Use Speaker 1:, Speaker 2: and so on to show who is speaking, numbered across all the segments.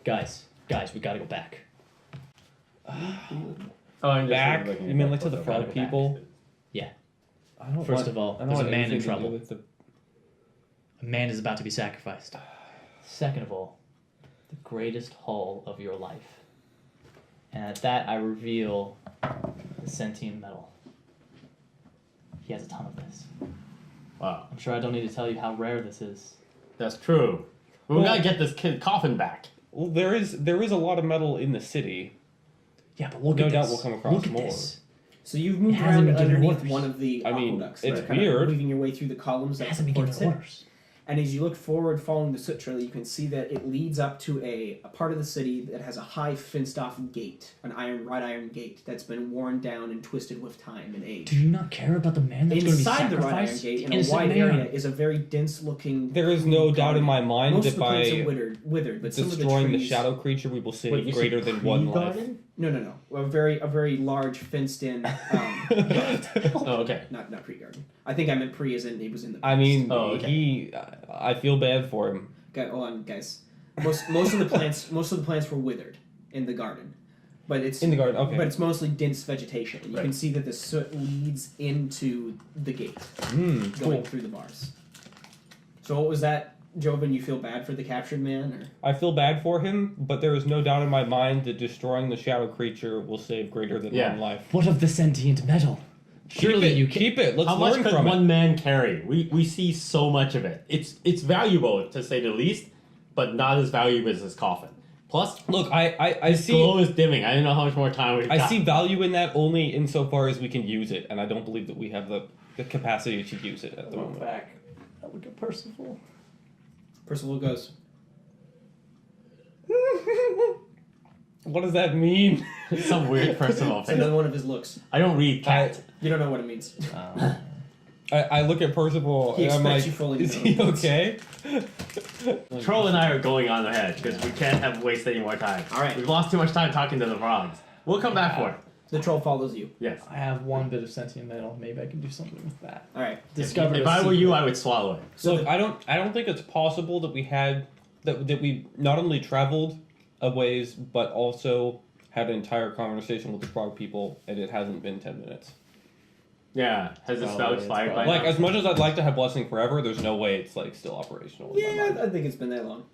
Speaker 1: Guys, we gotta go back.
Speaker 2: I'm
Speaker 3: Back?
Speaker 2: just
Speaker 3: You mean like to the frog
Speaker 1: back.
Speaker 3: people?
Speaker 1: Yeah.
Speaker 3: I don't
Speaker 1: First
Speaker 3: want-
Speaker 1: of all,
Speaker 3: I don't
Speaker 1: there's a
Speaker 3: want
Speaker 1: man in
Speaker 3: anything to do
Speaker 1: trouble.
Speaker 3: with the-
Speaker 1: A man is about to be sacrificed. Second of all, the greatest haul of your life. And at that, I reveal the sentient metal. He has a ton of this.
Speaker 2: Wow,
Speaker 1: I'm sure I don't need to tell you how rare this is.
Speaker 2: that's true. We gotta get this kid coffin back.
Speaker 3: Well, there is a lot of metal in the city.
Speaker 1: Yeah, but look
Speaker 3: No
Speaker 1: at
Speaker 3: doubt
Speaker 1: this.
Speaker 3: we'll come across
Speaker 1: look at
Speaker 3: more.
Speaker 1: This.
Speaker 4: So you've moved
Speaker 1: It hasn't
Speaker 4: around
Speaker 1: been given
Speaker 4: underneath
Speaker 1: orders.
Speaker 4: one of the
Speaker 3: I mean,
Speaker 4: aqueducts.
Speaker 3: it's
Speaker 4: kind of
Speaker 3: weird.
Speaker 4: weaving your way through the columns
Speaker 1: It
Speaker 4: that
Speaker 1: hasn't been given
Speaker 4: supports it.
Speaker 1: orders.
Speaker 4: And as you look forward following the soot trail, you can see that it leads up to a part of the city that has a high fenced-off gate, an wrought iron gate that's been worn down and twisted with time and age.
Speaker 1: Do you not care about the man that's going to be
Speaker 4: Inside the wrought iron
Speaker 1: sacrificed?
Speaker 4: gate, in a
Speaker 1: Innocent
Speaker 4: wide
Speaker 1: man.
Speaker 4: area, is a very dense-looking...
Speaker 3: There is no doubt in my mind
Speaker 4: Most
Speaker 3: that
Speaker 4: of the plants
Speaker 3: by
Speaker 4: are withered, but some of the
Speaker 3: destroying the
Speaker 4: trees...
Speaker 3: shadow creature, we will save
Speaker 2: Wait, you
Speaker 3: greater
Speaker 2: said
Speaker 3: than one life.
Speaker 2: pre-garden?
Speaker 4: No. A very large fenced-in...
Speaker 2: Oh, okay.
Speaker 4: not pre-garden. I think I meant pre as in he was in the...
Speaker 3: I mean,
Speaker 2: Oh, okay.
Speaker 3: I feel bad for him.
Speaker 4: Okay, hold on, guys. Most of the plants were withered in the garden, but it's
Speaker 3: In the garden, okay.
Speaker 4: But it's mostly dense vegetation, and you
Speaker 2: Right.
Speaker 4: can see that the soot leads into the gate, going through the bars. So what was that, Jovan? You feel bad for the captured man, or
Speaker 3: I feel bad for him, but there is no doubt in my mind that destroying the shadow creature will save greater than one life.
Speaker 1: What of the sentient metal? Surely you can...
Speaker 3: keep it. Let's
Speaker 2: How much
Speaker 3: learn
Speaker 2: could
Speaker 3: from
Speaker 2: one
Speaker 3: it.
Speaker 2: man carry? We see so much of it. It's valuable to say the least, but not as valuable as his coffin. Plus,
Speaker 3: Look, I
Speaker 2: his
Speaker 3: see.
Speaker 2: glow is dimming. I don't know how much more time we've got.
Speaker 3: I see value in that only insofar as we can use it, and I don't believe that we have the capacity to use it at the moment.
Speaker 1: back. I look at Percival.
Speaker 4: Percival goes,
Speaker 3: What does that mean?
Speaker 2: It's some weird personal
Speaker 4: it's
Speaker 2: thing.
Speaker 4: another one of his looks.
Speaker 2: I don't read cat.
Speaker 4: You don't know what it means.
Speaker 3: I look at Percival
Speaker 4: He
Speaker 3: and I'm
Speaker 4: expects
Speaker 3: like,
Speaker 4: you fully to
Speaker 3: is
Speaker 4: know
Speaker 3: he
Speaker 4: what it
Speaker 3: okay?
Speaker 2: Troll and I are going on ahead because we can't have waste any more time.
Speaker 4: All right.
Speaker 2: We've lost too much time talking to the frogs. We'll come back for it.
Speaker 4: The troll follows you.
Speaker 2: Yes.
Speaker 1: I have one bit of sentient metal. Maybe I can do something with that.
Speaker 4: All right.
Speaker 1: Discover.
Speaker 2: If
Speaker 1: a
Speaker 2: I were
Speaker 1: secret.
Speaker 2: you, I would swallow it.
Speaker 4: So
Speaker 3: Look, I don't think it's possible that we had that we not only traveled a ways but also had an entire conversation with the frog people, and it hasn't been 10 minutes.
Speaker 2: Yeah. Has this spell
Speaker 1: Probably,
Speaker 2: expired
Speaker 1: it's
Speaker 2: by
Speaker 3: Like,
Speaker 2: now?
Speaker 3: as much as I'd like to have Blessing forever, there's no way it's like still operational. In my
Speaker 4: yeah,
Speaker 3: mind.
Speaker 4: I think it's been that long.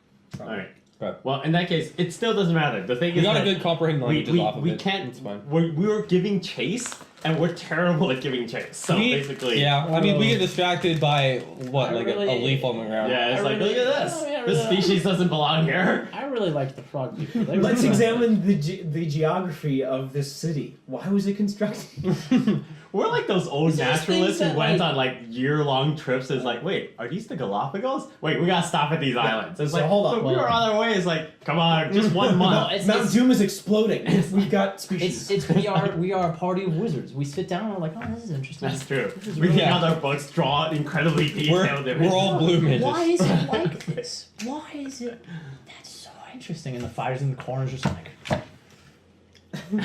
Speaker 2: All right.
Speaker 3: Okay.
Speaker 2: Well, in that case, it still doesn't matter. The thing
Speaker 3: We
Speaker 2: is
Speaker 3: got a
Speaker 2: that
Speaker 3: good comprehend languages
Speaker 2: we
Speaker 3: off of it.
Speaker 2: can't.
Speaker 3: It's fine.
Speaker 2: We were giving chase, and we're terrible at giving chase. So basically,
Speaker 3: Yeah, I mean, we get distracted by what,
Speaker 1: I
Speaker 3: like
Speaker 1: really-
Speaker 3: a leaf on the ground.
Speaker 2: Yeah, it's
Speaker 1: I
Speaker 2: like,
Speaker 1: really-
Speaker 2: look at this.
Speaker 1: Oh, yeah,
Speaker 2: This
Speaker 1: really-
Speaker 2: species doesn't belong here.
Speaker 1: I really liked the frog people. They were
Speaker 4: Let's
Speaker 1: fun.
Speaker 4: examine the geography of this city. Why was it constructed?
Speaker 2: We're like those old
Speaker 1: It's just
Speaker 2: naturalists
Speaker 1: things
Speaker 2: who
Speaker 1: that,
Speaker 2: went
Speaker 1: like-
Speaker 2: on like year-long trips. It's like, wait, are these the Galapagos? Wait, we gotta stop at these islands. It's
Speaker 4: So
Speaker 2: like,
Speaker 4: hold on,
Speaker 2: but we were on our way. It's like, come on, just 1
Speaker 1: No,
Speaker 2: month.
Speaker 1: it's,
Speaker 4: Mount
Speaker 1: it's,
Speaker 4: Doom is exploding. We've got species.
Speaker 1: it's we are a party of wizards. We sit down and we're like, oh, this is interesting.
Speaker 2: That's true.
Speaker 1: is
Speaker 2: We
Speaker 1: really-
Speaker 2: can other books draw incredibly detailed images.
Speaker 3: We're all blue mages.
Speaker 1: Why is it like this? Why is it? That's so interesting. And the fires in the corners just like,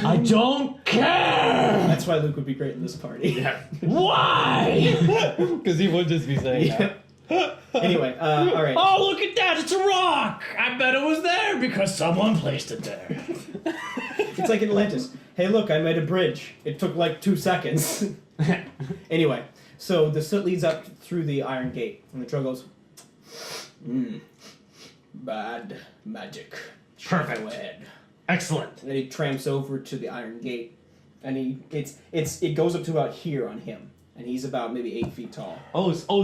Speaker 1: I don't care.
Speaker 4: That's why Luke would be great in this party.
Speaker 2: Yeah.
Speaker 1: Why?
Speaker 3: Because he would just be saying that.
Speaker 4: Anyway, all right.
Speaker 1: Oh, look at that! It's a rock. I bet it was there because someone placed it there.
Speaker 4: It's like in Atlantis. Hey, look, I made a bridge. It took like 2 seconds. Anyway, so the soot leads up through the iron gate, and the troll goes, bad magic.
Speaker 2: Perfect.
Speaker 4: Go ahead.
Speaker 2: Excellent.
Speaker 4: And then he tramps over to the iron gate, and it goes up to about here on him, and he's about maybe 8 feet tall.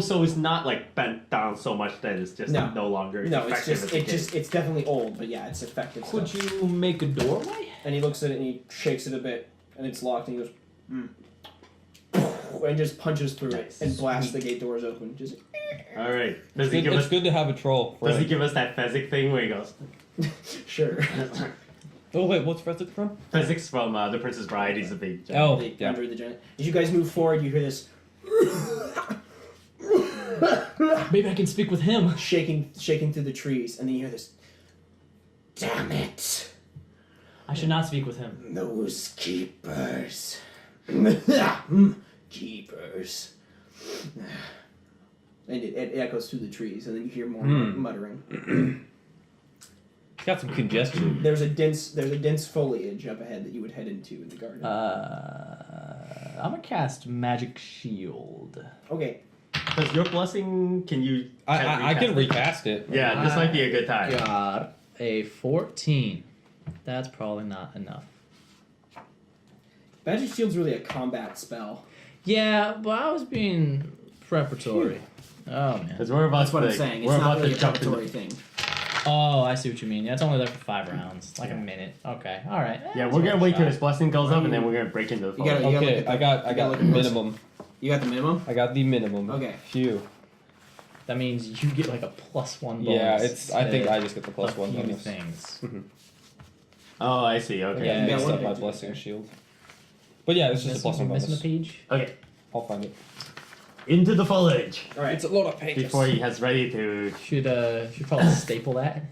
Speaker 2: So it's not like bent down so much that it's just no longer
Speaker 4: No, it's
Speaker 2: effective as a kid.
Speaker 4: it's definitely old, but yeah, it's effective.
Speaker 1: Could
Speaker 4: stuff.
Speaker 1: you make a doorway?
Speaker 4: And he looks at it and he shakes it a bit, and it's locked, and he goes, and just punches through
Speaker 2: Nice.
Speaker 4: it and blasts the gate doors open. Just
Speaker 2: All right. Does he
Speaker 3: It's
Speaker 2: give us?
Speaker 3: good to have a troll.
Speaker 2: Does he
Speaker 3: Right.
Speaker 2: give us that Fezzik thing where he goes?
Speaker 4: sure.
Speaker 3: Oh wait, what's Fezzik from?
Speaker 2: Fezzik's from The Princess Bride. He's a big.
Speaker 3: Oh,
Speaker 4: The
Speaker 3: yeah.
Speaker 4: Andre the Giant. As you guys move forward, you hear this
Speaker 1: Maybe I can speak with him.
Speaker 4: shaking through the trees, and then you hear this. Damn it!
Speaker 1: I should not speak with him.
Speaker 4: Those keepers. Keepers. And it echoes through the trees, and then you hear more muttering.
Speaker 3: Got some congestion.
Speaker 4: There's a dense foliage up ahead that you would head into in the garden.
Speaker 1: I'm gonna cast Magic Shield.
Speaker 4: Okay.
Speaker 2: Does your blessing? Can you?
Speaker 3: I can
Speaker 2: it?
Speaker 3: recast it.
Speaker 2: Yeah, this might be a good time.
Speaker 1: Got a 14. That's probably not enough.
Speaker 4: Magic Shield's really a combat spell.
Speaker 1: Yeah, but I was being preparatory. Oh man.
Speaker 2: Because we're about
Speaker 4: That's what
Speaker 2: to,
Speaker 4: I'm saying. It's
Speaker 2: we're
Speaker 4: not
Speaker 2: about
Speaker 4: really
Speaker 2: to
Speaker 4: a
Speaker 2: jump
Speaker 4: preparatory
Speaker 2: into.
Speaker 4: thing.
Speaker 1: Oh, I see what you mean. Yeah, it's only there for 5 rounds, like
Speaker 2: Yeah.
Speaker 1: a minute. Okay, all right.
Speaker 2: Yeah, we're gonna wait till his blessing goes up, and then we're gonna break into the.
Speaker 4: You gotta-
Speaker 2: foliage.
Speaker 3: Okay,
Speaker 4: look at
Speaker 3: I got
Speaker 4: look at
Speaker 3: the
Speaker 4: those.
Speaker 3: minimum.
Speaker 4: You got the minimum?
Speaker 3: I got the minimum.
Speaker 4: Okay.
Speaker 3: Phew.
Speaker 1: That means you get like a +1 bonus.
Speaker 3: Yeah, it's. I think
Speaker 1: to
Speaker 3: I just get the plus
Speaker 1: a
Speaker 3: one
Speaker 1: few
Speaker 3: bonus.
Speaker 1: things.
Speaker 2: Oh, I see. Okay.
Speaker 1: Yeah,
Speaker 3: Yeah,
Speaker 1: you
Speaker 3: except
Speaker 4: got
Speaker 3: my
Speaker 4: one.
Speaker 3: blessing shield. But yeah, it's just a plus one
Speaker 1: Missing
Speaker 3: bonus.
Speaker 1: a page.
Speaker 2: Okay.
Speaker 3: I'll find it.
Speaker 2: Into the foliage
Speaker 4: All right.
Speaker 3: a lot of pages.
Speaker 2: before he has ready to.
Speaker 1: Should probably staple that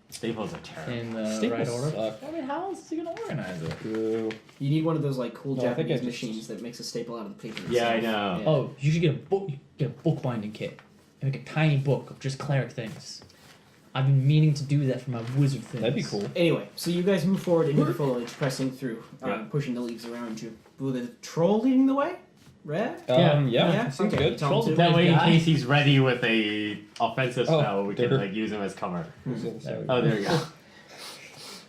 Speaker 2: Staples are terrible.
Speaker 1: in the
Speaker 3: Staples
Speaker 1: right order.
Speaker 3: suck.
Speaker 1: I mean, how else is he gonna organize it?
Speaker 3: Ooh.
Speaker 4: You need one of those like cool
Speaker 3: No, I think I
Speaker 4: Japanese
Speaker 3: just-
Speaker 4: machines that makes a staple out of the paper.
Speaker 2: Yeah, I
Speaker 4: itself.
Speaker 2: know.
Speaker 4: Yeah.
Speaker 1: Oh, you should get a book. Get a bookbinding kit and make a tiny book of just cleric things. I've been meaning to do that for my wizard things.
Speaker 3: That'd be cool.
Speaker 4: Anyway, so you guys move forward into the foliage, pressing through,
Speaker 2: Yeah.
Speaker 4: pushing the leaves around you. With the troll leading the way? Red?
Speaker 2: Yeah.
Speaker 3: Yeah, seems
Speaker 4: okay.
Speaker 3: good.
Speaker 4: Tell
Speaker 1: Troll's
Speaker 4: him to.
Speaker 2: That way, in
Speaker 1: guy.
Speaker 2: case he's ready with a offensive
Speaker 3: Oh,
Speaker 2: spell, we can
Speaker 3: there.
Speaker 2: like use him as cover.
Speaker 1: There we
Speaker 2: Oh, there we go.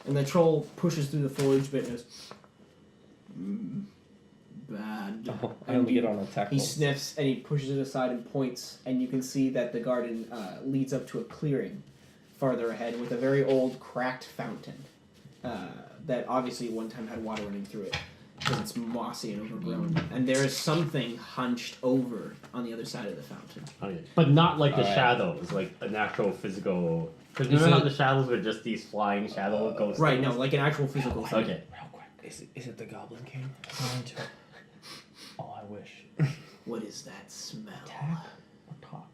Speaker 4: And the troll pushes through the foliage bit and goes, bad.
Speaker 3: Oh, I
Speaker 4: And
Speaker 3: only
Speaker 4: you-
Speaker 3: get on attack
Speaker 4: He
Speaker 3: roll.
Speaker 4: sniffs and he pushes it aside and points, and you can see that the garden leads up to a clearing farther ahead with a very old, cracked fountain that obviously one time had water running through it because it's mossy and overgrown. And there is something hunched over on the other side of the fountain.
Speaker 2: Okay. But not like the
Speaker 1: Alright.
Speaker 2: shadows, like an actual physical. Because
Speaker 3: Is
Speaker 2: remember how
Speaker 3: it-
Speaker 2: the shadows were just these flying shadow ghosts?
Speaker 4: Right, no, like an actual physical thing.
Speaker 2: Okay.
Speaker 1: Real quick.
Speaker 3: Is it the Goblin King?
Speaker 1: Going to. Oh, I wish.
Speaker 4: What is that smell?
Speaker 1: Attack or talk?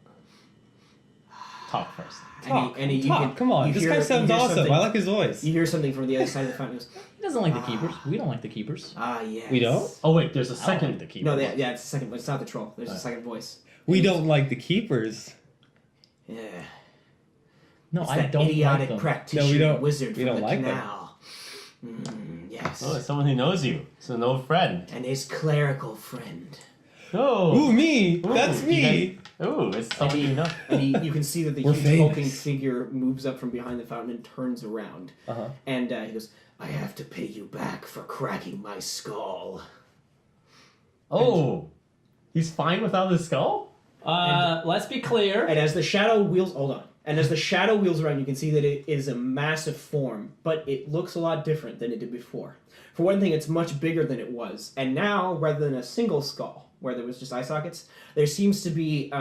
Speaker 2: Talk first.
Speaker 4: You
Speaker 3: Talk,
Speaker 4: can-
Speaker 3: come on.
Speaker 4: you
Speaker 3: This
Speaker 4: hear-
Speaker 3: guy
Speaker 4: you
Speaker 3: sounds
Speaker 4: hear
Speaker 3: awesome.
Speaker 4: something-
Speaker 3: I like his voice.
Speaker 4: You hear something from the other side of the fountain. He goes,
Speaker 1: He doesn't like the keepers. We don't like the keepers.
Speaker 4: ah, yes.
Speaker 3: We don't?
Speaker 2: Oh wait, there's a
Speaker 1: I don't
Speaker 2: second.
Speaker 1: like the keepers.
Speaker 4: No, yeah, it's the second. It's not the troll. There's a second voice.
Speaker 3: We don't like the keepers.
Speaker 4: Yeah.
Speaker 1: No,
Speaker 4: It's
Speaker 1: I
Speaker 4: that
Speaker 1: don't
Speaker 4: idiotic
Speaker 1: like them.
Speaker 4: practitioner
Speaker 3: No, we don't-
Speaker 4: wizard
Speaker 3: we
Speaker 4: from
Speaker 3: don't
Speaker 4: the
Speaker 3: like them.
Speaker 4: canal. Yes.
Speaker 2: Oh, it's someone who knows you. It's an old friend.
Speaker 4: And his clerical friend.
Speaker 2: Oh.
Speaker 3: Ooh, me!
Speaker 2: Ooh,
Speaker 3: That's
Speaker 2: you
Speaker 3: me!
Speaker 2: Oh, it's someone you know.
Speaker 4: And you can see that the
Speaker 3: We're
Speaker 4: huge
Speaker 3: famous.
Speaker 4: hulking figure moves up from behind the fountain and turns around.
Speaker 3: Uh-huh.
Speaker 4: And he goes, I have to pay you back for cracking my skull.
Speaker 2: Oh, he's fine without his skull.
Speaker 1: Let's be clear.
Speaker 4: And as the shadow wheels, hold on. And as the shadow wheels around, you can see that it is a massive form, but it looks a lot different than it did before. For one thing, it's much bigger than it was. And now, rather than a single skull, where there was just eye sockets, there seems to be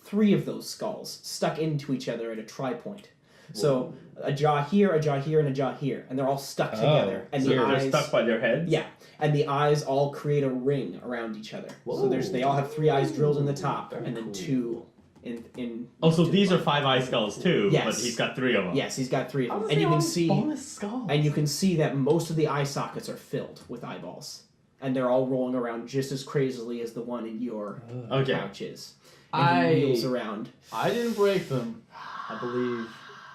Speaker 4: 3 of those skulls stuck into each other at a tri-point. So a jaw here, and a jaw here, and they're all stuck together. And
Speaker 2: So
Speaker 4: the
Speaker 2: they're
Speaker 4: eyes,
Speaker 2: stuck by their heads.
Speaker 4: yeah, and the eyes all create a ring around each other. So they all have 3 eyes drilled in the top, and then 2 in.
Speaker 2: Oh, so
Speaker 4: to
Speaker 2: these
Speaker 4: the
Speaker 2: are 5-eye skulls too.
Speaker 4: Yes.
Speaker 2: But he's got 3 of them.
Speaker 4: Yes, he's got 3 of
Speaker 2: How
Speaker 4: them,
Speaker 2: does
Speaker 4: and
Speaker 2: he
Speaker 4: you can
Speaker 2: have
Speaker 4: see,
Speaker 2: bonus skulls?
Speaker 4: and you can see that most of the eye sockets are filled with eyeballs, and they're all rolling around just as crazily as the one in your
Speaker 2: Okay.
Speaker 4: pouch is. And he wheels around.
Speaker 1: I didn't break them. I believe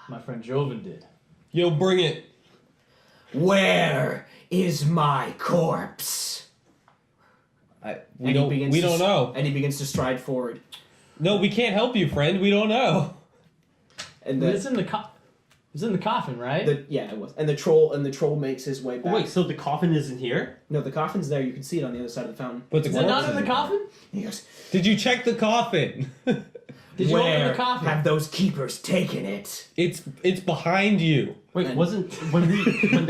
Speaker 1: my friend Jovan did.
Speaker 3: Yo, bring it.
Speaker 4: Where is my corpse?
Speaker 3: We
Speaker 4: And
Speaker 3: don't.
Speaker 4: he begins
Speaker 3: We
Speaker 4: to
Speaker 3: don't know.
Speaker 4: And he begins to stride forward.
Speaker 3: No, we can't help you, friend. We don't know.
Speaker 4: And
Speaker 1: It's in the it's in the coffin, right?
Speaker 4: it was. And the troll makes his way back.
Speaker 2: Oh, wait, so the coffin isn't here?
Speaker 4: No, the coffin's there. You can see it on the other side of the fountain.
Speaker 3: But the
Speaker 1: Is it not
Speaker 3: corpse
Speaker 1: in the
Speaker 3: is
Speaker 1: coffin?
Speaker 4: He goes,
Speaker 3: Did you check the coffin?
Speaker 1: Did you open
Speaker 4: where
Speaker 1: the coffin?
Speaker 4: have those keepers taken it?
Speaker 3: It's behind you.
Speaker 2: Wait,
Speaker 4: And-
Speaker 2: wasn't when the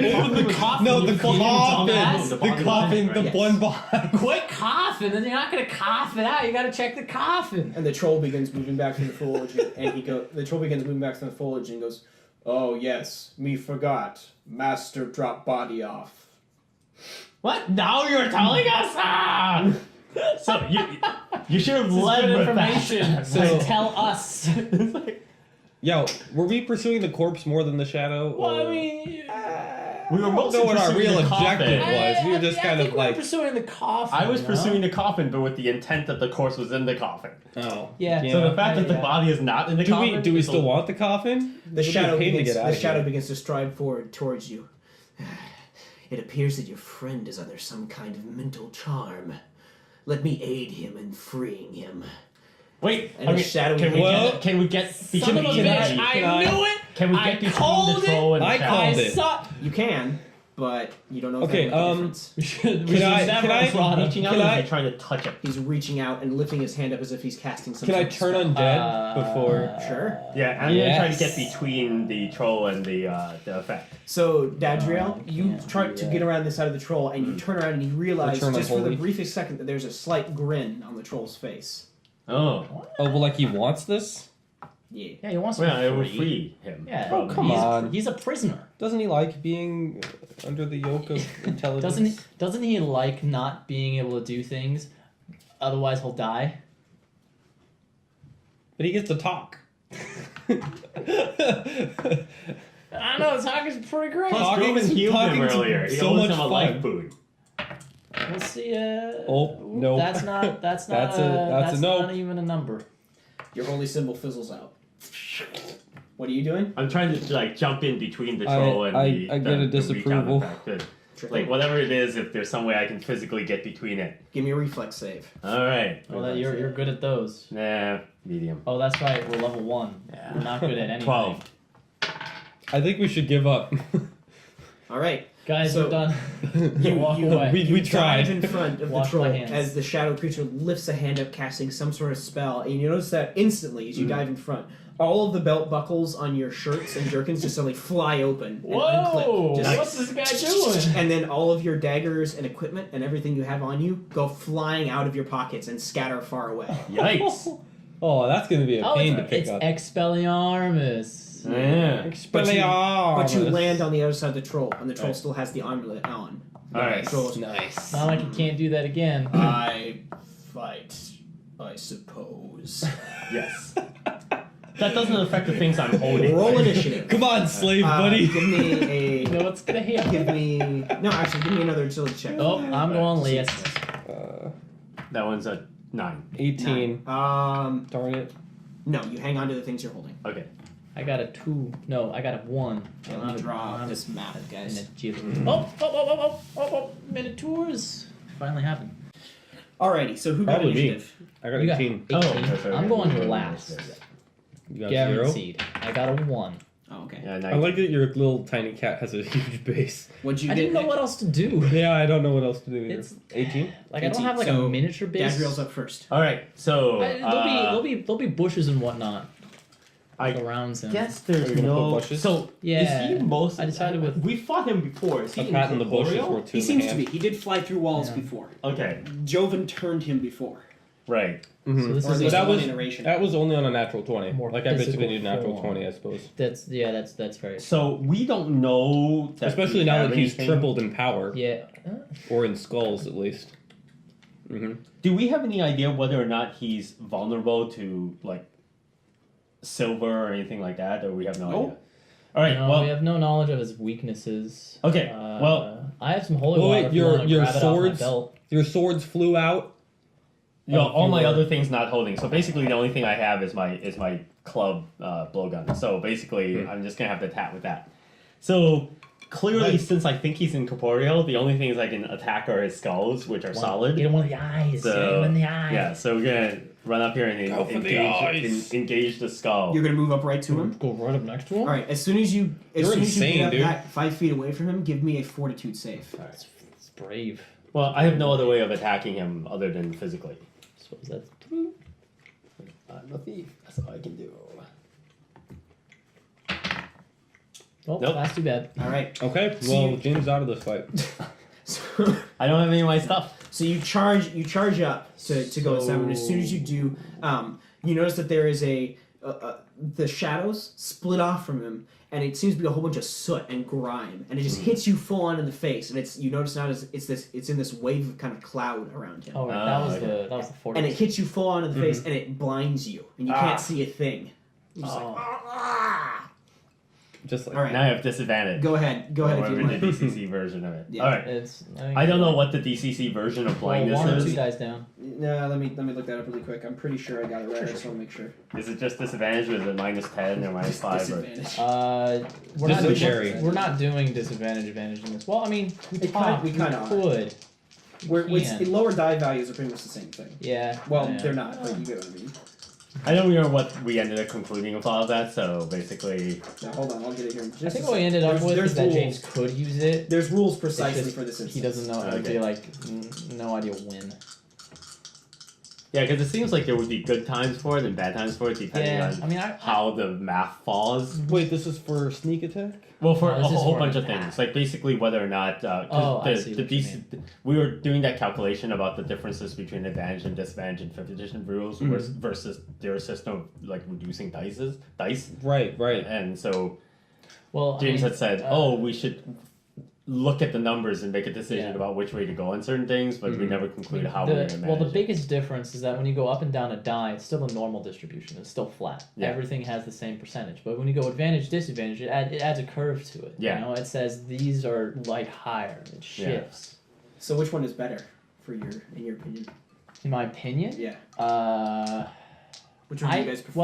Speaker 2: coffin was
Speaker 1: coffin.
Speaker 3: No, the
Speaker 1: You can't tell
Speaker 3: coffin.
Speaker 1: that?
Speaker 2: The
Speaker 3: The
Speaker 2: body
Speaker 3: coffin.
Speaker 2: was
Speaker 3: The
Speaker 2: in,
Speaker 4: right?
Speaker 3: one
Speaker 4: Yes.
Speaker 3: behind.
Speaker 1: Quit coughing, then you're not gonna cough it out. You gotta check the coffin.
Speaker 4: And the troll begins moving back through the foliage, and the troll begins moving back through the foliage and goes, "Oh yes, me forgot. Master drop body off."
Speaker 2: What? Now you're telling us? Ah! So you should have led
Speaker 1: Good
Speaker 2: with
Speaker 1: information.
Speaker 2: that.
Speaker 1: So tell us.
Speaker 2: It's like,
Speaker 3: Yo, were we pursuing the corpse more than the shadow?
Speaker 1: Well, I
Speaker 3: or-
Speaker 1: mean,
Speaker 2: We were mostly
Speaker 3: know what our
Speaker 2: pursuing
Speaker 3: real
Speaker 2: the coffin.
Speaker 3: objective was. We were just kind
Speaker 1: I think
Speaker 3: of
Speaker 1: we were
Speaker 3: like,
Speaker 1: pursuing the coffin.
Speaker 2: I was
Speaker 1: you know?
Speaker 2: pursuing the coffin, but with the intent that the corpse was in the coffin.
Speaker 3: oh,
Speaker 1: Yeah.
Speaker 2: So the fact that the
Speaker 1: Yeah.
Speaker 2: body is not in the
Speaker 3: Do
Speaker 2: coffin.
Speaker 3: we
Speaker 2: is
Speaker 3: still
Speaker 2: a-
Speaker 3: want the coffin?
Speaker 4: The
Speaker 3: It'll be a
Speaker 4: shadow
Speaker 3: pain to
Speaker 4: begins.
Speaker 3: get out
Speaker 4: The
Speaker 3: of
Speaker 4: shadow
Speaker 3: here.
Speaker 4: begins to stride forward towards you. It appears that your friend is under some kind of mental charm. Let me aid him in freeing him.
Speaker 2: Wait,
Speaker 4: And the shadow
Speaker 2: can we
Speaker 3: Well,
Speaker 2: get
Speaker 1: Son of a
Speaker 2: between
Speaker 1: bitch!
Speaker 2: the-
Speaker 1: I knew it.
Speaker 2: Can we
Speaker 1: I
Speaker 2: get between
Speaker 1: called
Speaker 2: the troll and the
Speaker 3: I
Speaker 2: shadow?
Speaker 3: called
Speaker 1: I
Speaker 3: it.
Speaker 1: saw.
Speaker 4: You can, but you don't know if
Speaker 3: Okay,
Speaker 4: that'll make a difference.
Speaker 1: We should
Speaker 3: Can I-
Speaker 1: never
Speaker 3: can I-
Speaker 1: have brought him.
Speaker 2: Reaching out
Speaker 3: Can
Speaker 2: or
Speaker 3: I-
Speaker 2: is he trying to touch it?
Speaker 4: He's reaching out and lifting his hand up as if he's casting some
Speaker 3: Can I
Speaker 4: sort of
Speaker 3: turn
Speaker 4: spell.
Speaker 3: undead before?
Speaker 4: Sure.
Speaker 2: Yeah, I'm gonna try to
Speaker 1: Yes.
Speaker 2: get between the troll and the effect.
Speaker 4: So, Dadriel,
Speaker 1: I
Speaker 4: you
Speaker 1: can't
Speaker 4: try
Speaker 1: do
Speaker 4: to
Speaker 1: that.
Speaker 4: get around the side of the troll, and you turn around and you realize,
Speaker 3: Return
Speaker 4: just for the
Speaker 3: unholy.
Speaker 4: briefest second, that there's a slight grin on the troll's face.
Speaker 2: Oh,
Speaker 3: Oh, well, like he wants this?
Speaker 4: Yeah.
Speaker 1: Yeah, he wants to
Speaker 2: well,
Speaker 1: be
Speaker 2: it would
Speaker 1: free.
Speaker 2: free him.
Speaker 1: Yeah.
Speaker 3: Oh, come
Speaker 1: he's,
Speaker 3: on.
Speaker 1: He's a prisoner.
Speaker 3: Doesn't he like being under the yoke of intelligence?
Speaker 1: Doesn't he like not being able to do things? Otherwise, he'll die.
Speaker 3: But he gets to talk.
Speaker 1: I don't know. Talk is pretty great.
Speaker 2: Plus,
Speaker 3: Talking-
Speaker 2: Jovan healed him
Speaker 3: talking's
Speaker 2: earlier. He
Speaker 3: so
Speaker 2: owes
Speaker 3: much
Speaker 2: him a
Speaker 3: fun.
Speaker 2: life boon.
Speaker 1: We'll see.
Speaker 3: Oh, nope.
Speaker 1: That's not. That's not.
Speaker 3: That's a nope.
Speaker 1: Not even a number.
Speaker 4: Your holy symbol fizzles out. What are you doing?
Speaker 2: I'm trying to like jump in between the troll and
Speaker 3: I
Speaker 2: the.
Speaker 3: get
Speaker 2: the
Speaker 3: a disapproval.
Speaker 2: reach out effect. Like whatever it is, if there's some way I can physically get between it.
Speaker 4: Give me a reflex save.
Speaker 2: All right.
Speaker 1: Well, you're good at those.
Speaker 2: Nah, medium.
Speaker 1: Oh, that's right. We're level 1.
Speaker 2: Yeah.
Speaker 1: We're not good at anything.
Speaker 2: 12.
Speaker 3: I think we should give up.
Speaker 4: All right.
Speaker 1: Guys,
Speaker 4: So-
Speaker 1: we're done.
Speaker 4: You
Speaker 1: walk
Speaker 4: you-
Speaker 1: away.
Speaker 3: we
Speaker 4: you
Speaker 3: tried.
Speaker 4: dive in front of the
Speaker 1: Wash
Speaker 4: troll
Speaker 1: my hands.
Speaker 4: as the shadow creature lifts a hand up, casting some sort of spell, and you notice that instantly as you dive in front, all of the belt buckles on your shirts and jerkins just suddenly fly open and
Speaker 1: Whoa!
Speaker 4: unclip. Just
Speaker 1: What's this guy doing?
Speaker 4: And then all of your daggers and equipment and everything you have on you go flying out of your pockets and scatter far away.
Speaker 2: Yikes.
Speaker 3: Oh, that's going to be a
Speaker 1: Oh,
Speaker 3: pain to pick
Speaker 1: it's
Speaker 3: up.
Speaker 1: Expelliarmus.
Speaker 2: Yeah.
Speaker 4: But you land on the other side of the troll, and the troll
Speaker 2: Right.
Speaker 4: still has the armlet on.
Speaker 2: Alright.
Speaker 4: The troll is,
Speaker 3: Nice.
Speaker 1: Not like you can't do that again.
Speaker 4: I fight, I suppose.
Speaker 2: Yes. That doesn't affect the things I'm holding.
Speaker 4: Roll
Speaker 2: right?
Speaker 4: initiative.
Speaker 3: Come on, slave buddy.
Speaker 4: Give me a.
Speaker 1: You know what's gonna hit?
Speaker 4: Give me. No, actually, give me another agility check.
Speaker 1: Oh, I'm going last.
Speaker 2: That one's a 9.
Speaker 3: 18.
Speaker 4: Nine.
Speaker 3: Darn it.
Speaker 4: No, you hang on to the things you're holding.
Speaker 2: Okay.
Speaker 1: I got a 2. No, I got a 1.
Speaker 4: Okay, let me draw this map, guys.
Speaker 1: Oh, Minotaurs. Finally happened.
Speaker 4: Alrighty, so who got
Speaker 3: Probably me.
Speaker 4: initiative?
Speaker 3: I got
Speaker 1: You got
Speaker 3: 18.
Speaker 1: 18.
Speaker 2: that's right.
Speaker 1: I'm going last.
Speaker 3: You got 0.
Speaker 1: Guaranteed. I got a 1.
Speaker 4: Oh, okay.
Speaker 2: Yeah,
Speaker 3: I like that your little tiny cat has a huge base.
Speaker 4: What'd you
Speaker 1: I
Speaker 4: get?
Speaker 1: didn't know what else to do.
Speaker 3: Yeah, I don't know what else to do either.
Speaker 1: It's-
Speaker 3: 18?
Speaker 1: Like I don't have like
Speaker 4: So,
Speaker 1: a miniature base.
Speaker 4: Gadriel's up first.
Speaker 2: All right. So
Speaker 1: There'll be bushes and whatnot
Speaker 2: I
Speaker 1: around him.
Speaker 2: guess
Speaker 3: Are
Speaker 2: there's
Speaker 3: you gonna
Speaker 2: no.
Speaker 3: put bushes?
Speaker 2: So
Speaker 1: Yeah.
Speaker 2: is he most?
Speaker 1: I decided with-
Speaker 2: We fought him before. Is he
Speaker 3: A cat in the bushes
Speaker 2: incorporeal?
Speaker 3: worth 2
Speaker 4: He
Speaker 3: in the
Speaker 4: seems to
Speaker 3: hand.
Speaker 4: be. He did fly through walls
Speaker 1: Yeah.
Speaker 4: before.
Speaker 2: Okay.
Speaker 4: Jovan turned him before.
Speaker 2: Right.
Speaker 3: Mhm.
Speaker 1: So this
Speaker 4: Or at
Speaker 1: is
Speaker 4: least
Speaker 3: that
Speaker 4: one
Speaker 3: was-
Speaker 4: iteration.
Speaker 3: That was only on a natural 20.
Speaker 1: More
Speaker 3: Like, I basically
Speaker 1: physical
Speaker 3: need natural
Speaker 1: form.
Speaker 3: 20, I suppose.
Speaker 1: that's very
Speaker 2: So we don't know. That
Speaker 3: Especially
Speaker 2: we
Speaker 3: now
Speaker 2: have
Speaker 3: that he's
Speaker 2: anything.
Speaker 3: tripled in power.
Speaker 1: yeah.
Speaker 3: Or in skulls, at least. Mm-hmm.
Speaker 2: Do we have any idea whether or not he's vulnerable to like silver or anything like that, or we have no
Speaker 4: Nope.
Speaker 2: idea? All right.
Speaker 1: No,
Speaker 2: well,
Speaker 1: we have no knowledge of his weaknesses.
Speaker 2: Okay, well-
Speaker 1: I have some holy
Speaker 3: Well,
Speaker 1: water.
Speaker 3: wait,
Speaker 1: if you
Speaker 3: your-
Speaker 1: wanna
Speaker 3: your
Speaker 1: grab it off my
Speaker 3: swords-
Speaker 1: belt.
Speaker 3: Your swords flew out.
Speaker 2: you know,
Speaker 3: if
Speaker 2: all
Speaker 3: you
Speaker 2: my
Speaker 3: were-
Speaker 2: other things not holding. So basically, the only thing I have is my club blowgun. So basically, I'm just gonna have to attack with that. So clearly, since I think he's incorporeal, the only things I can attack are his skulls, which are solid.
Speaker 1: Get him one of the eyes.
Speaker 2: So,
Speaker 1: Get him in the eye.
Speaker 2: Yeah, so we're gonna run up here and
Speaker 3: Go for the eyes.
Speaker 2: engage the skull.
Speaker 4: You're gonna move up right to him.
Speaker 1: Go right up next to him.
Speaker 4: All right. As soon as you
Speaker 3: You're insane,
Speaker 4: get up
Speaker 3: dude.
Speaker 4: that 5 feet away from him, give me a fortitude save.
Speaker 1: It's brave.
Speaker 2: Well, I have no other way of attacking him other than physically.
Speaker 1: I suppose that's.
Speaker 2: I'm a thief. That's all I can do.
Speaker 1: Oh,
Speaker 2: Nope.
Speaker 1: that's too bad.
Speaker 4: All right.
Speaker 3: Okay,
Speaker 4: So
Speaker 3: well,
Speaker 4: you-
Speaker 3: Jim's out of this fight.
Speaker 4: So,
Speaker 2: I don't have any of my stuff.
Speaker 4: so you charge up to go at Simon. As soon as you do, you notice that there is the shadows split off from him, and it seems to be a whole bunch of soot and grime, and it just hits you full on in the face. And you notice now it's in this wave of kind of cloud around him,
Speaker 1: Oh, right,
Speaker 2: okay.
Speaker 1: that was the fortress.
Speaker 4: and it hits you full on in the face, and it blinds you, and you
Speaker 2: Ah.
Speaker 4: can't see a thing. You're just
Speaker 1: Oh.
Speaker 4: like, ah!
Speaker 3: Just like
Speaker 4: All right.
Speaker 2: Now I have disadvantage.
Speaker 4: Go ahead if you
Speaker 2: Whatever
Speaker 4: like.
Speaker 2: the DCC version of it.
Speaker 4: Yeah.
Speaker 2: All right.
Speaker 1: It's.
Speaker 2: I don't know what the DCC version of blindness
Speaker 1: one or
Speaker 2: is.
Speaker 1: two dice down.
Speaker 4: No, let me look that up really quick. I'm pretty sure I got it right. I just want to make sure.
Speaker 2: Is it just disadvantage? Is it -10 or -5? Or...
Speaker 4: Disadvantage.
Speaker 1: We're
Speaker 3: This
Speaker 1: not.
Speaker 3: is scary.
Speaker 1: We're not doing disadvantage advantage in this. Well, I mean, we
Speaker 4: We kinda are.
Speaker 1: could.
Speaker 4: It's lower die values are pretty much the same thing.
Speaker 1: Yeah.
Speaker 4: Well,
Speaker 1: yeah.
Speaker 4: they're not, but you get what I mean.
Speaker 2: I don't remember what we ended up concluding with all of that, so basically...
Speaker 4: Now, hold on, I'll get it here. in just
Speaker 1: I think
Speaker 4: a
Speaker 1: what we
Speaker 4: sec.
Speaker 1: ended up
Speaker 4: There's-
Speaker 1: with
Speaker 4: there's
Speaker 1: is that
Speaker 4: rules.
Speaker 1: James could use it.
Speaker 4: There's rules
Speaker 1: It's
Speaker 4: precisely
Speaker 1: just
Speaker 4: for this instance.
Speaker 1: He doesn't know. It would
Speaker 2: Okay.
Speaker 1: be like no idea when.
Speaker 2: Yeah, because it seems like there would be good times for it and bad times for it, depending
Speaker 1: Yeah.
Speaker 2: on
Speaker 1: I mean, I.
Speaker 2: how the math falls.
Speaker 3: wait, this is for sneak attack?
Speaker 2: Well, for
Speaker 1: No,
Speaker 2: a
Speaker 1: this is
Speaker 2: whole
Speaker 1: for
Speaker 2: bunch
Speaker 1: an
Speaker 2: of things,
Speaker 1: attack.
Speaker 2: like basically whether or not
Speaker 1: I see
Speaker 2: the
Speaker 1: what you
Speaker 2: DC, we were doing that calculation about the differences between advantage and disadvantage in 5th edition rules versus their system of like reducing dice,
Speaker 3: Right.
Speaker 2: and so
Speaker 1: Well,
Speaker 2: James
Speaker 1: I mean,
Speaker 2: had said, we should look at the numbers and make a decision
Speaker 1: Yeah.
Speaker 2: about which way to go on certain things, but we never concluded how we were going to manage
Speaker 1: Well, the
Speaker 2: it.
Speaker 1: biggest difference is that when you go up and down a die, it's still a normal distribution. It's still flat.
Speaker 2: Yeah.
Speaker 1: Everything has the same percentage. But when you go advantage, disadvantage, it adds a curve to it.
Speaker 2: Yeah.
Speaker 1: You know, it says these are like higher. It shifts.
Speaker 4: So which one is better in your opinion?
Speaker 1: In my opinion,
Speaker 4: Yeah. Which one do
Speaker 1: I
Speaker 4: you guys prefer?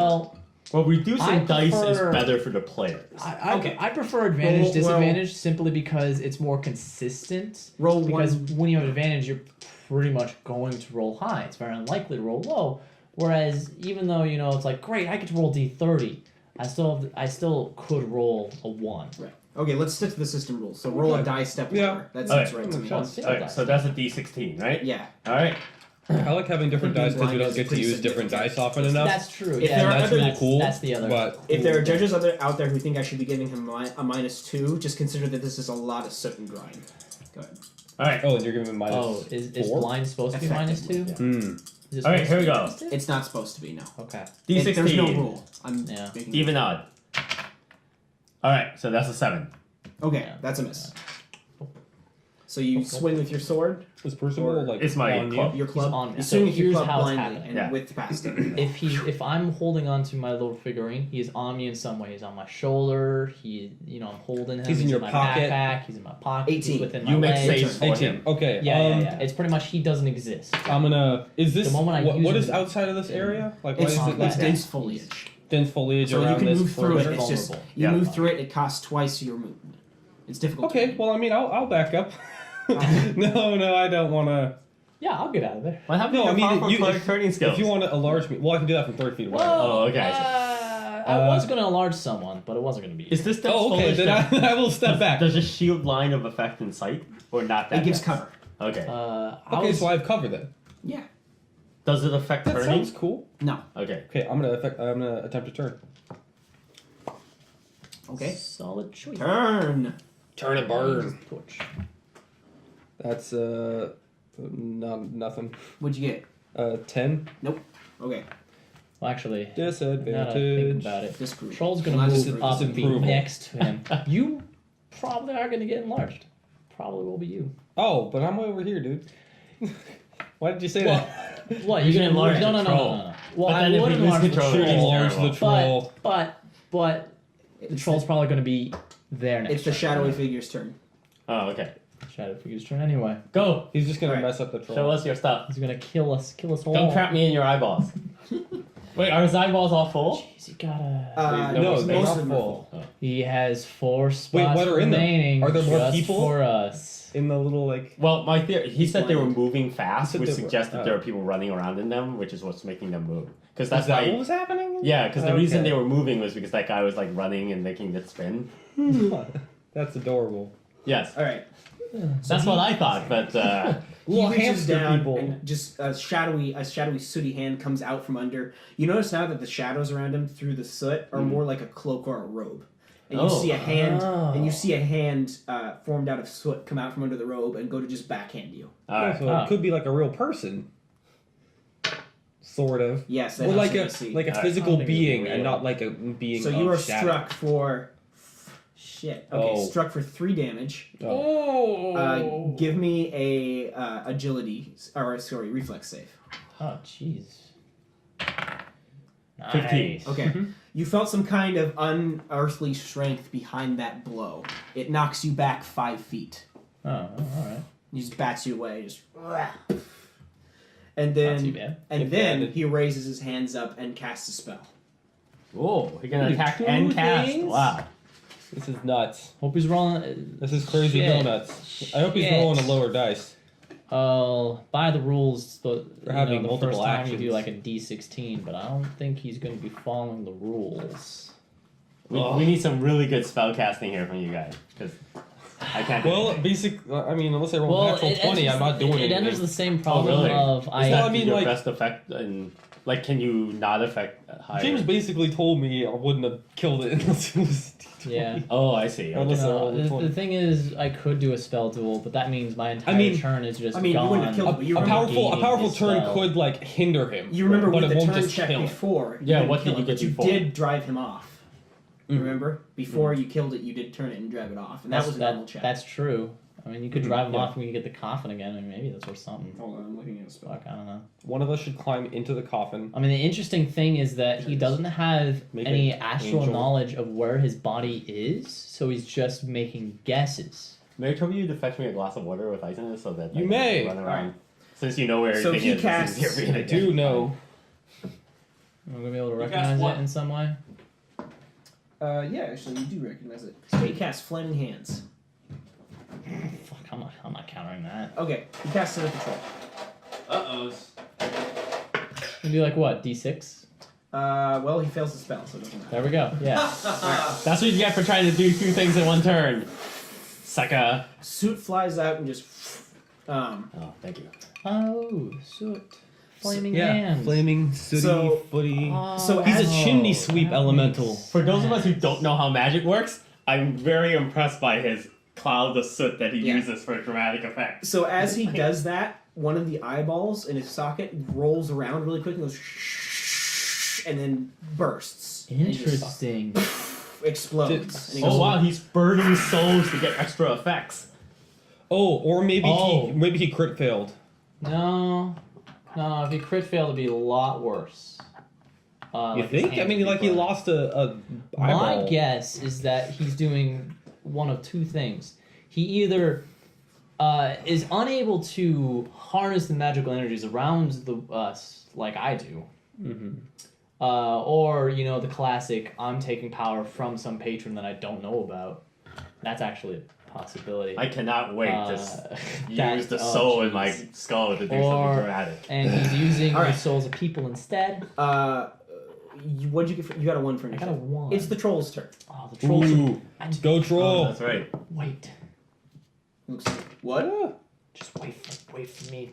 Speaker 2: Well, reducing
Speaker 1: I
Speaker 2: dice is
Speaker 1: prefer-
Speaker 2: better for the players.
Speaker 1: I prefer advantage,
Speaker 4: Well-
Speaker 1: disadvantage simply because it's more consistent.
Speaker 4: roll
Speaker 1: Because
Speaker 4: one.
Speaker 1: when you have advantage, you're pretty much going to roll high. It's very unlikely to roll low. Whereas even though it's like great, I get to roll D30, I still could roll a 1.
Speaker 4: Right. Okay, let's stick to the system rules. So roll a die step
Speaker 3: Yeah.
Speaker 4: lower. That
Speaker 2: Okay.
Speaker 4: seems right to me.
Speaker 1: Well,
Speaker 2: Alright, so that's a D16, right?
Speaker 4: Yeah.
Speaker 2: Alright.
Speaker 3: I like having different
Speaker 4: I think
Speaker 3: dice because we
Speaker 4: blind
Speaker 3: don't
Speaker 4: is
Speaker 3: get to
Speaker 4: pretty
Speaker 3: use different
Speaker 4: significant.
Speaker 3: dice often enough.
Speaker 1: That's true.
Speaker 4: If
Speaker 1: yeah,
Speaker 4: there are
Speaker 3: that's
Speaker 4: other-
Speaker 3: really cool.
Speaker 1: That's the other.
Speaker 3: But
Speaker 4: If there are judges out there who think I should be giving him a -2, just consider that this is a lot of soot and grind. Go ahead.
Speaker 2: Alright.
Speaker 3: oh, and you're giving me minus.
Speaker 1: Oh, is
Speaker 3: 4?
Speaker 1: blind supposed to be -2?
Speaker 4: Effectively,
Speaker 3: Hmm.
Speaker 1: Is it
Speaker 2: All right,
Speaker 1: supposed
Speaker 2: here we
Speaker 1: to be
Speaker 2: go.
Speaker 1: -2?
Speaker 4: It's not supposed to be, no.
Speaker 1: Okay.
Speaker 2: D16.
Speaker 4: There's no rule. I'm
Speaker 1: Yeah.
Speaker 4: making
Speaker 2: Even odd. Alright, so that's a 7.
Speaker 4: Okay,
Speaker 1: Yeah.
Speaker 4: that's a miss. So you swing with your sword,
Speaker 3: Is Percival like
Speaker 2: It's my
Speaker 3: on
Speaker 2: club.
Speaker 3: you?
Speaker 4: your club.
Speaker 1: on me.
Speaker 4: You
Speaker 1: So
Speaker 4: swing with your
Speaker 1: here's
Speaker 4: club
Speaker 1: how it's
Speaker 4: blindly
Speaker 1: happening.
Speaker 4: and
Speaker 2: Yeah.
Speaker 4: with past him.
Speaker 1: If I'm holding on to my little figurine, he is on me in some way. He's on my shoulder. I'm holding him.
Speaker 3: He's in your
Speaker 1: my
Speaker 3: pocket.
Speaker 1: backpack. He's in my pocket.
Speaker 4: 18.
Speaker 1: He's within
Speaker 2: You
Speaker 1: my
Speaker 2: make
Speaker 1: legs.
Speaker 2: saves for
Speaker 3: 18.
Speaker 2: him.
Speaker 3: Okay.
Speaker 1: Yeah. It's pretty much he doesn't exist.
Speaker 3: I'm gonna. Is this
Speaker 1: The moment I use
Speaker 3: what
Speaker 1: it-
Speaker 3: is outside of this area? Like, why
Speaker 4: It's,
Speaker 3: is it
Speaker 1: on
Speaker 3: like
Speaker 4: it's
Speaker 1: that.
Speaker 4: dense foliage.
Speaker 3: dense foliage
Speaker 4: So you
Speaker 3: around
Speaker 4: can
Speaker 3: this
Speaker 4: move through it.
Speaker 3: perimeter?
Speaker 4: It's just
Speaker 1: vulnerable.
Speaker 4: you
Speaker 2: Yeah.
Speaker 4: move through it. It costs twice your movement. It's difficult.
Speaker 3: Okay. Well, I mean, I'll back up. No, I don't want to.
Speaker 1: Yeah, I'll get out of there.
Speaker 2: What happened
Speaker 3: No,
Speaker 2: to
Speaker 3: I
Speaker 2: your
Speaker 3: mean,
Speaker 2: powerful cleric turning skills?
Speaker 3: If you want to enlarge me, well, I can do that from 30 feet away.
Speaker 2: Oh, okay.
Speaker 1: I was going to enlarge someone, but it wasn't going to be.
Speaker 2: Is this the
Speaker 3: Oh, okay. Then I will step back.
Speaker 2: Does a shield line of effect in sight? Or not that
Speaker 4: It gives
Speaker 2: bad?
Speaker 4: cover.
Speaker 2: Okay.
Speaker 3: Okay, so I have cover then.
Speaker 4: Yeah.
Speaker 2: Does it affect
Speaker 3: That
Speaker 2: turning?
Speaker 3: sounds cool.
Speaker 4: No.
Speaker 2: Okay.
Speaker 3: Okay, I'm gonna attempt to turn.
Speaker 4: Okay.
Speaker 1: Solid choice.
Speaker 4: Turn.
Speaker 3: Turn and burn.
Speaker 1: Torch.
Speaker 3: That's nothing.
Speaker 4: What'd you get?
Speaker 3: 10
Speaker 4: Okay.
Speaker 1: Well, actually, now that I think
Speaker 3: disadvantage.
Speaker 1: about it,
Speaker 4: Disprove.
Speaker 1: Troll's going
Speaker 4: Not
Speaker 1: to move
Speaker 4: disprove,
Speaker 1: up and be
Speaker 3: disapproval.
Speaker 1: next to him. You probably are going to get enlarged. Probably will be you.
Speaker 3: Oh, but I'm way over here, dude. Why did you say that?
Speaker 1: What?
Speaker 2: You
Speaker 1: You're
Speaker 2: can
Speaker 1: going to
Speaker 2: enlarge
Speaker 1: No.
Speaker 2: the troll.
Speaker 1: Well,
Speaker 2: But
Speaker 1: I
Speaker 2: then if
Speaker 1: would
Speaker 2: you lose
Speaker 1: enlarge the
Speaker 2: control,
Speaker 3: Should
Speaker 2: it's
Speaker 1: troll,
Speaker 3: enlarge the
Speaker 2: terrible.
Speaker 3: troll.
Speaker 1: but the troll's probably going to be there next
Speaker 4: It's the
Speaker 1: turn.
Speaker 4: shadowy figure's turn.
Speaker 2: Oh, okay.
Speaker 1: Shadow figure's turn anyway.
Speaker 2: Go.
Speaker 3: He's just gonna
Speaker 4: Alright.
Speaker 3: mess up the troll.
Speaker 2: Show us your stuff.
Speaker 1: He's going to kill us all.
Speaker 2: Don't trap me in your eyeballs. Wait, are his eyeballs all full?
Speaker 1: Jeez, he got a...
Speaker 3: No,
Speaker 4: most
Speaker 3: they're
Speaker 4: of
Speaker 3: not
Speaker 4: them are
Speaker 3: full.
Speaker 1: He has 4 spots
Speaker 3: Wait, what are in them?
Speaker 1: remaining.
Speaker 3: Are there more
Speaker 1: just
Speaker 3: people?
Speaker 1: for us.
Speaker 3: In the little like.
Speaker 2: Well, my theory, he said they were moving fast,
Speaker 3: He said
Speaker 2: which
Speaker 3: they were-
Speaker 2: suggested
Speaker 3: oh.
Speaker 2: there are people running around in them, which is what's making them move. Because that's
Speaker 3: Is that
Speaker 2: why.
Speaker 3: what was happening?
Speaker 2: Yeah, because the reason
Speaker 3: Okay.
Speaker 2: they were moving was because that guy was like running and making it spin.
Speaker 3: That's adorable.
Speaker 2: Yes,
Speaker 4: All right.
Speaker 2: that's what I thought. But
Speaker 4: He
Speaker 3: Little
Speaker 4: reaches
Speaker 3: hamster
Speaker 4: down
Speaker 3: people.
Speaker 4: and just a shadowy, sooty hand comes out from under. You notice now that the shadows around him through the soot are more like a cloak or a robe, and you
Speaker 2: Oh.
Speaker 4: see a hand, formed out of soot come out from under the robe and go to just backhand you.
Speaker 2: all right.
Speaker 3: So
Speaker 1: Ah.
Speaker 3: it could be like a real person. Sort of.
Speaker 4: Yes, that
Speaker 3: Or like
Speaker 4: helps
Speaker 3: a
Speaker 4: you see.
Speaker 3: like a
Speaker 2: Alright.
Speaker 3: physical
Speaker 1: I don't think it's
Speaker 3: being
Speaker 1: real.
Speaker 3: and not like a being.
Speaker 4: So
Speaker 3: of
Speaker 4: you are
Speaker 3: shadow.
Speaker 4: struck for shit. Okay,
Speaker 3: Oh.
Speaker 4: struck for 3 damage.
Speaker 3: Oh.
Speaker 4: Give me a reflex save.
Speaker 1: Oh, jeez.
Speaker 2: 15.
Speaker 4: Okay. You felt some kind of unearthly strength behind that blow. It knocks you back 5 feet.
Speaker 1: Oh, all right.
Speaker 4: He just bats you away. Just. And
Speaker 1: Not too
Speaker 4: then,
Speaker 1: bad.
Speaker 4: and then he raises his hands up and casts a spell.
Speaker 2: Whoa, he can attack
Speaker 3: two
Speaker 2: and cast.
Speaker 3: things?
Speaker 2: Wow.
Speaker 3: This is nuts.
Speaker 1: Hope he's rolling.
Speaker 3: This is crazy
Speaker 1: Shit.
Speaker 3: donuts. I hope he's
Speaker 1: Shit.
Speaker 3: rolling a lower dice.
Speaker 1: By the rules, the
Speaker 3: having
Speaker 1: the
Speaker 3: multiple
Speaker 1: first time you do
Speaker 3: actions.
Speaker 1: like a D16, but I don't think he's going to be following the rules.
Speaker 2: We need some really good spell casting here from you guys, because I can't. do
Speaker 3: Well,
Speaker 2: anything.
Speaker 3: I mean, unless I roll a natural 20, I'm not doing
Speaker 1: it. It
Speaker 3: anything.
Speaker 1: enters the same problem
Speaker 2: really?
Speaker 1: of
Speaker 2: Is
Speaker 1: I.
Speaker 2: that
Speaker 3: I mean,
Speaker 2: your
Speaker 3: like-
Speaker 2: best effect? And like, can you not affect higher?
Speaker 3: James basically told me I wouldn't have killed it unless it was D20.
Speaker 1: Yeah.
Speaker 2: Oh, I see. Okay.
Speaker 3: Unless I
Speaker 1: No,
Speaker 3: rolled a
Speaker 1: the
Speaker 3: 20.
Speaker 1: thing is, I could do a spell duel, but that means my entire
Speaker 3: mean-
Speaker 1: turn is just
Speaker 4: I mean, you
Speaker 1: gone.
Speaker 4: wouldn't have killed him, but you
Speaker 3: A
Speaker 4: remember
Speaker 3: powerful
Speaker 1: his
Speaker 3: turn
Speaker 1: spell.
Speaker 3: could like hinder him.
Speaker 4: You remember
Speaker 3: but
Speaker 4: with
Speaker 3: it
Speaker 4: the
Speaker 3: won't
Speaker 4: turn
Speaker 3: just
Speaker 4: check
Speaker 3: kill him.
Speaker 4: before.
Speaker 2: Yeah,
Speaker 4: didn't
Speaker 2: what
Speaker 4: kill
Speaker 2: did you
Speaker 4: him,
Speaker 2: get
Speaker 4: but you
Speaker 2: before?
Speaker 4: did drive him off.
Speaker 3: Mhm.
Speaker 4: Remember? Before you killed it, you did turn it and drive it off. And that was a normal check.
Speaker 1: That's true. I mean, you could drive him
Speaker 3: Yeah.
Speaker 1: off when you get the coffin again. I mean, maybe that's worth something.
Speaker 4: Hold on, I'm looking at a spell.
Speaker 1: Fuck, I don't know.
Speaker 3: One of us should climb into the coffin.
Speaker 1: I mean, the interesting thing is that he doesn't have
Speaker 3: Make
Speaker 1: any
Speaker 3: an
Speaker 1: actual
Speaker 3: angel.
Speaker 1: knowledge of where his body is, so he's just making guesses.
Speaker 2: May I trouble you to fetch me a glass of water with ice in it so that
Speaker 3: You
Speaker 2: I can
Speaker 3: may.
Speaker 2: run around? Since you know where
Speaker 4: So
Speaker 2: everything
Speaker 4: he
Speaker 2: is,
Speaker 4: casts-
Speaker 2: it's easier for you
Speaker 3: I
Speaker 2: to
Speaker 3: do
Speaker 2: get.
Speaker 3: know.
Speaker 1: Am I gonna be able to
Speaker 2: You cast
Speaker 1: recognize
Speaker 2: what?
Speaker 1: it in some way?
Speaker 4: Yeah, actually, you do recognize it. So he casts Flaming Hands.
Speaker 1: Fuck, I'm not countering that.
Speaker 4: Okay, he casts it at the troll.
Speaker 2: Uh-ohs.
Speaker 1: We do like what? D6?
Speaker 4: Well, he fails the spell, so it doesn't matter.
Speaker 1: There we go. Yeah.
Speaker 2: That's what you get for trying to do 2 things in one turn. Sucker.
Speaker 4: Suit flies out and just.
Speaker 2: Oh, thank you.
Speaker 1: Oh, soot. Flaming hands.
Speaker 3: flaming sooty
Speaker 4: So-
Speaker 3: footy.
Speaker 4: So
Speaker 3: He's
Speaker 4: as-
Speaker 3: a chimney sweep
Speaker 1: that
Speaker 3: elemental.
Speaker 1: makes
Speaker 2: For those of us who
Speaker 1: sense.
Speaker 2: don't know how magic works, I'm very impressed by his cloud of soot that he
Speaker 4: Yeah.
Speaker 2: uses for dramatic effect.
Speaker 4: So as he does that, one of the eyeballs in his socket rolls around really quick and goes and then bursts. And he just
Speaker 1: Interesting.
Speaker 4: explodes. And he
Speaker 2: Oh
Speaker 4: goes,
Speaker 2: wow, he's burning souls to get extra effects.
Speaker 3: Oh, or maybe
Speaker 2: Oh.
Speaker 3: maybe he crit failed.
Speaker 1: No. If he crit failed, it'd be a lot worse.
Speaker 3: You
Speaker 1: Like his
Speaker 3: think? I
Speaker 1: hands
Speaker 3: mean,
Speaker 1: would be
Speaker 3: like he
Speaker 1: burned.
Speaker 3: lost a
Speaker 1: My
Speaker 3: eyeball.
Speaker 1: guess is that he's doing one of two things. He either is unable to harness the magical energies around us like I do,
Speaker 3: Mhm.
Speaker 1: or the classic I'm taking power from some patron that I don't know about. That's actually a possibility.
Speaker 2: I cannot wait to
Speaker 1: that-
Speaker 2: use the
Speaker 1: oh,
Speaker 2: soul in my
Speaker 1: jeez.
Speaker 2: skull to do
Speaker 1: Or-
Speaker 2: something dramatic.
Speaker 1: And he's using
Speaker 4: All right.
Speaker 1: the souls of people instead.
Speaker 4: what'd you get? You got a 1 for
Speaker 1: I
Speaker 4: initiative.
Speaker 1: got a 1.
Speaker 4: It's the troll's turn.
Speaker 1: Oh, the trolls.
Speaker 3: Ooh, go
Speaker 2: Oh,
Speaker 3: troll.
Speaker 2: that's right.
Speaker 1: Wait.
Speaker 4: Looks what?
Speaker 1: Just wait for me.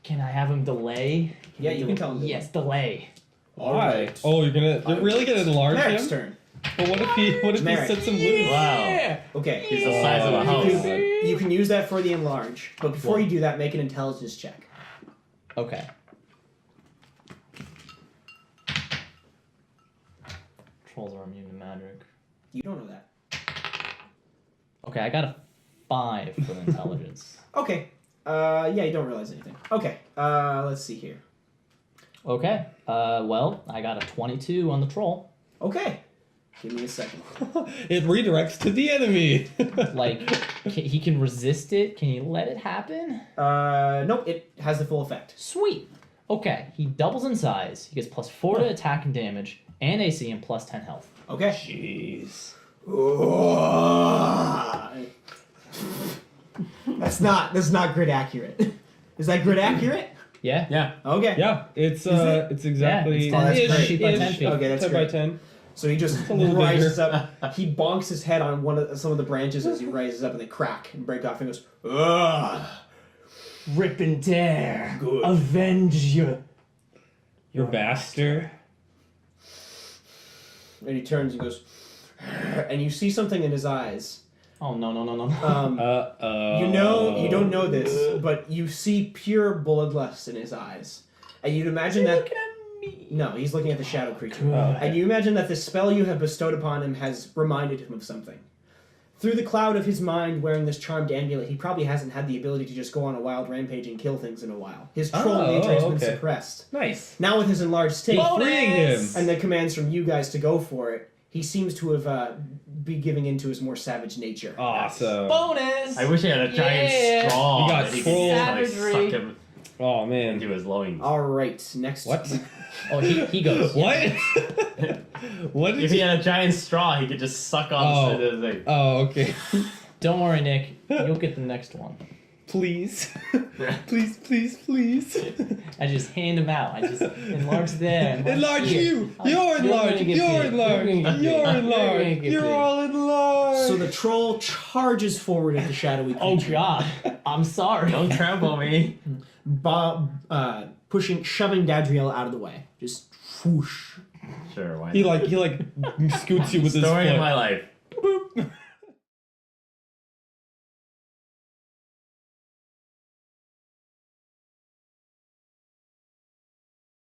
Speaker 1: Can I have him delay?
Speaker 4: Yeah, you can tell him.
Speaker 1: Yes, delay.
Speaker 3: Why? Oh, you're really gonna enlarge
Speaker 4: Merek's
Speaker 3: him?
Speaker 4: turn.
Speaker 3: But what if he
Speaker 4: Merek.
Speaker 3: sets him loose?
Speaker 2: Wow.
Speaker 4: Okay.
Speaker 2: He's the size of a house.
Speaker 4: You can use that for the enlarge, but before you do that, make an intelligence check.
Speaker 1: Okay. Trolls are immune to magic.
Speaker 4: You don't know that.
Speaker 1: Okay, I got a 5 for intelligence.
Speaker 4: Okay. Yeah, you don't realize anything. Okay. Let's see here.
Speaker 1: Okay. Well, I got a 22 on the troll.
Speaker 4: Okay. Give me a second.
Speaker 3: It redirects to the enemy.
Speaker 1: Like, he can resist it. Can you let it happen?
Speaker 4: Nope. It has the full effect.
Speaker 1: Sweet. Okay, he doubles in size. He gets +4 to attack and damage, and AC, and +10 health.
Speaker 4: Okay.
Speaker 3: Jeez.
Speaker 4: That's not grid accurate. Is that grid accurate?
Speaker 1: Yeah.
Speaker 2: Yeah.
Speaker 4: Okay.
Speaker 3: Yeah, it's
Speaker 4: it?
Speaker 3: it's exactly
Speaker 1: it's
Speaker 4: 10 that's
Speaker 3: ish,
Speaker 4: great.
Speaker 1: feet by
Speaker 3: ish.
Speaker 1: 10 feet.
Speaker 4: Okay, that's
Speaker 3: 10
Speaker 4: great.
Speaker 3: by 10.
Speaker 4: So he just
Speaker 3: a little
Speaker 4: rises up. He bonks his head on some of the branches as he rises up, and they crack and break off. And goes, ugh.
Speaker 2: Rip and tear.
Speaker 4: Good.
Speaker 2: Avenge you.
Speaker 3: Your bastard.
Speaker 4: And he turns and goes, and you see something in his eyes.
Speaker 1: Oh, no.
Speaker 4: You don't know this, but you see pure bloodlust in his eyes, and you'd imagine that. No, he's looking at the shadow creature,
Speaker 3: Oh, okay.
Speaker 4: and you imagine that the spell you have bestowed upon him has reminded him of something. through the cloud of his mind wearing this charmed amulet, he probably hasn't had the ability to just go on a wild rampage and kill things in a while. His troll nature has been suppressed.
Speaker 3: Nice.
Speaker 4: Now with his enlarged state,
Speaker 3: Freeing him.
Speaker 4: and the commands from you guys to go for it, he seems to have be giving into his more savage nature.
Speaker 3: Awesome.
Speaker 1: Bonus!
Speaker 2: I wish he had a giant
Speaker 1: Yeah.
Speaker 2: straw
Speaker 3: You got
Speaker 2: that he
Speaker 3: troll
Speaker 2: could just, like,
Speaker 1: savagery.
Speaker 2: suck him
Speaker 3: Oh man.
Speaker 2: into his loins.
Speaker 4: All right, next.
Speaker 3: What?
Speaker 1: Oh, he goes.
Speaker 3: What? What did
Speaker 2: If he had a giant straw, he could just suck on the thing.
Speaker 3: Oh, okay.
Speaker 1: Don't worry, Nick. You'll get the next one.
Speaker 3: Please. Please.
Speaker 1: I just hand him out. I just enlarge there.
Speaker 3: Enlarge
Speaker 1: here.
Speaker 3: you!
Speaker 1: Oh,
Speaker 3: You're
Speaker 1: gonna
Speaker 3: enlarged!
Speaker 1: get
Speaker 3: You're
Speaker 1: big.
Speaker 3: enlarged!
Speaker 1: You're gonna get
Speaker 3: You're
Speaker 1: big.
Speaker 3: enlarged!
Speaker 1: You're
Speaker 3: You're
Speaker 1: gonna get
Speaker 3: all enlarged!
Speaker 4: So the troll charges forward at the shadowy
Speaker 1: Oh
Speaker 4: creature.
Speaker 1: God, I'm sorry.
Speaker 2: Don't trample me.
Speaker 4: Shoving Dadriel out of the way. Just whoosh.
Speaker 2: Sure, why
Speaker 3: He
Speaker 2: not?
Speaker 3: like scoots you with his
Speaker 2: Story
Speaker 3: foot.
Speaker 2: of my life.